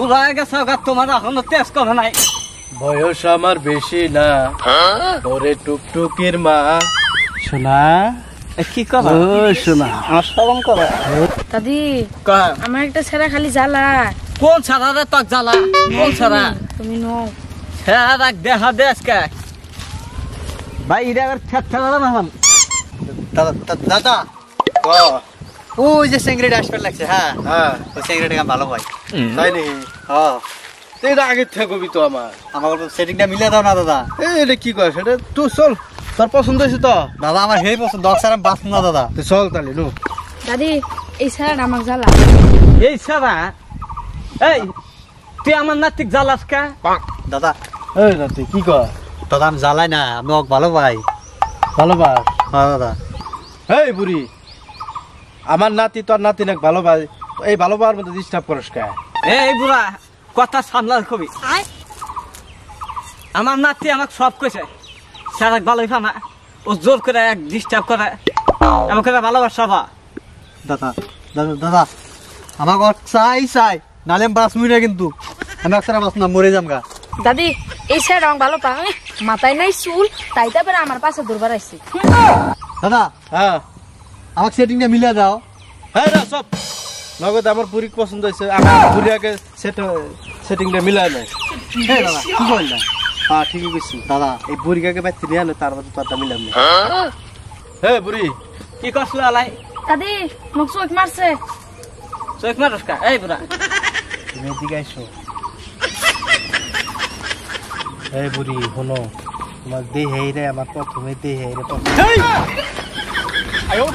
বুড়া গেছে তোমার এখনো তেজ করে নাই। বয়স আমার বেশি না, ওরে টুকটুকির মা। শোনা কি কবা? ও শোনা, আমার শরম করে। দাদি কয় আমার একটা ছেড়া খালি জ্বালা। কোন ছাড়া রে তক জ্বালা? কোন ছাড়া? তুমি নো হ্যাঁ রাখ দেখা দে আজকে ভাই এটা ঠেলা না হন। দাদা ওই যে সিংড়িটা আসবার লাগছে। হ্যাঁ হ্যাঁ ওই সিংড়িটা ভালো হয় তাই নাকি? হ্যাঁ এটা আগে থাকবি তো আমার। আমার সেটিংটা মিলে দাও না দাদা। এটা কি কর সেটা তুই চল, তোর পছন্দ হয়েছে তো? দাদা আমার সেই পছন্দ, দশ বাঁচ না দাদা। তুই চল তাহলে নু। দাদি এই ছেড়াটা আমার জ্বালা। এই ছাড়া এই তুই আমার নাতিক জ্বালাস কা? দাদা এই না তুই কি কর? দাদা আমি জ্বালাই না, আমি ওকে ভালো পাই। ভালোবাস? হ্যাঁ দাদা। এই বুড়ি, আমার নাতি তোর নাতি নাক ভালোবাস, এই ভালোবাসার মধ্যে ডিস্টার্ব করিস কে? এই বুড়া কথা সামলার কবি। আমার নাতি আমাকে সব কইছে সারাক ভালোই ফানা, ও জোর করে এক ডিস্টার্ব করে আমাকে ভালোবাসা বা। দাদা দাদা দাদা আমাকে চাই চাই নালে আমি বাঁচবই না, কিন্তু আমি একসাথে বাঁচ না, মরে যাম গা। দাদি এই ছেড়া রং ভালো পাং, মাথায় নাই চুল, তাই তারপরে আমার পাশে দূরবার আসছে। দাদা হ্যাঁ আমাকে সেটিংটা মিলে দাও। হ্যাঁ না সব নগদ আমার বুড়ি পছন্দ হয়েছে, আমার বুড়ি আগে সেটিংটা মিলায় নাই। হ্যাঁ দাদা কি করলা? হ্যাঁ ঠিকই বুঝছি দাদা এই বুড়িকে বাইতে নিয়ে আনে, তার মধ্যে তোরটা মিলাম না। হ্যাঁ বুড়ি কি করছিল আলাই? দাদি মুখ চোখ মারছে। চোখ মারস কা? এই বুড়া তুমি এদিকে আইসো। এই বুড়ি শোনো, তোমার দেহে রে আমার প্রথমে দেহে রে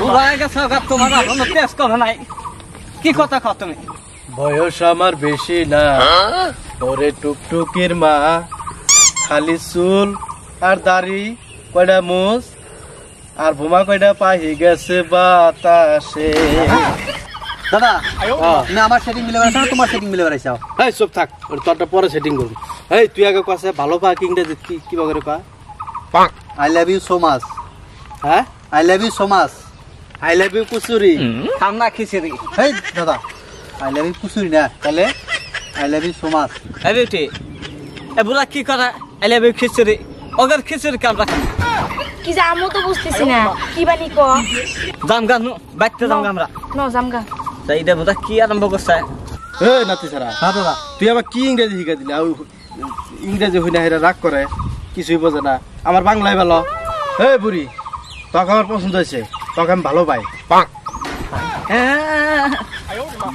বুড়া গেছে তোমার এখনো তেজ করে নাই। কি কথা কও তুমি? বয়স আমার বেশি না, ওরে টুকটুকির মা। খালি চুল আর দাড়ি কয়টা মুছ আর বোমা কয়টা পাহি গেছে বাতাসে। দাদা তুমি আমার সেটিং মিলে বেড়াইছো না তোমার সেটিং মিলে বেড়াইছো? এই চুপ থাক, ওর তোরটা পরে সেটিং করবি। এই তুই আগে কাছে ভালো পা কি ইংরেজি কি করে পা? I love you so much. হ্যাঁ I love you so much. I love you কুচুরি। খামনা খিচুড়ি। এই দাদা আই লাভ ইউ কুসুরি না, তাহলে I love you so much. এই বেটি এ বুড়া কি করে এলে খিচুড়ি? ওগের খিচুড়ি কাম রাখেন কি যে আমও তো বুঝতেছি না, কি বানি ক জাম গান বাইতে যাম আমরা। ন জামগা। তাই দে বুড়া কি আরম্ভ করছে? এই নাতি ছাড়া হ্যাঁ দাদা তুই আবার কি ইংরেজি শিখা দিলি? আর ইংরেজি হই না হেরা রাগ করে, কিছুই বোঝে না। আমার বাংলায় ভালো। এই বুড়ি তোকে আমার পছন্দ হয়েছে, তোকে আমি ভালো পাই।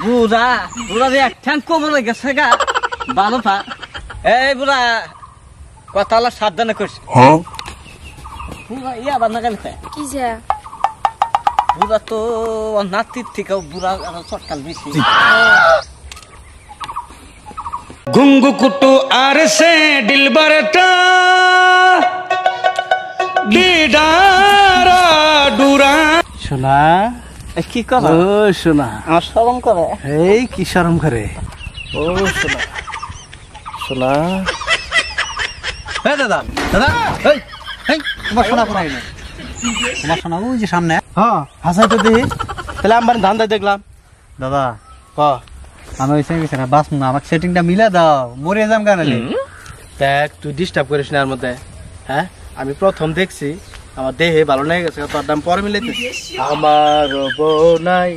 বুড়া বুড়া যে একঠান কবলে গেছে গা ভালো পা। এই বুড়া কথা হলো সাবধানে করিস। বুড়া ইয়া বান্না গেল কি যে বুড়া তো নাতির থেকে বুড়া চটকাল বেশি। गुंगु कुटु आर से दिलबरटा दीदारा डुरा। শোনা কি কবা? ও শোনা, আমার শরম করে। এই কি শরম করে? ও শোনা শোনা। হ্যাঁ দাদা দাদা এই এই তোমার শোনা কোথায় গেল? তোমার শোনা ওই যে সামনে। হ্যাঁ হাসাই তো দেখি, তাহলে আমার ধান্দা দেখলাম। দাদা ক আমি ওই সঙ্গে না বাস না, আমাকে সেটিংটা মিলে দাও, মরে যাম কেন? দেখ তুই ডিস্টার্ব করিস না এর মধ্যে। হ্যাঁ আমি প্রথম দেখছি, আমার দেহে ভালো লেগে গেছে, তোর দাম পরে মিলাইতে। আমারও বউ নাই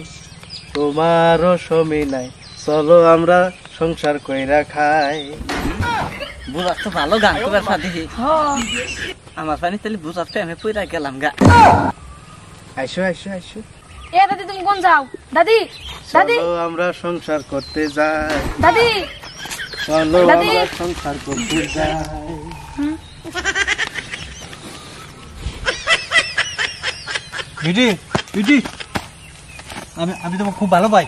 তোমারও স্বামী নাই, চলো আমরা সংসার কইরা খাই। বুড়া তো ভালো গান করার সাথে আমার পানি তাহলে বুঝার টাইমে পইরা গেলাম গা। আইসো আইসো আইসো, এ দাদি তুমি কোন যাও? দাদি দাদি চলো আমরা সংসার করতে যাই, দাদি চলো দাদি। আমরা সংসার করতে যাই। বিটি বিটি আমি তোমাকে খুব ভালো পাই।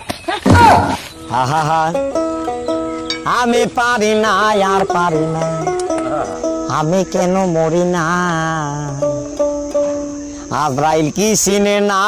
আমি পারি না আর পারি না, আমি কেন মরি না, আজরাইল কি চিনে না।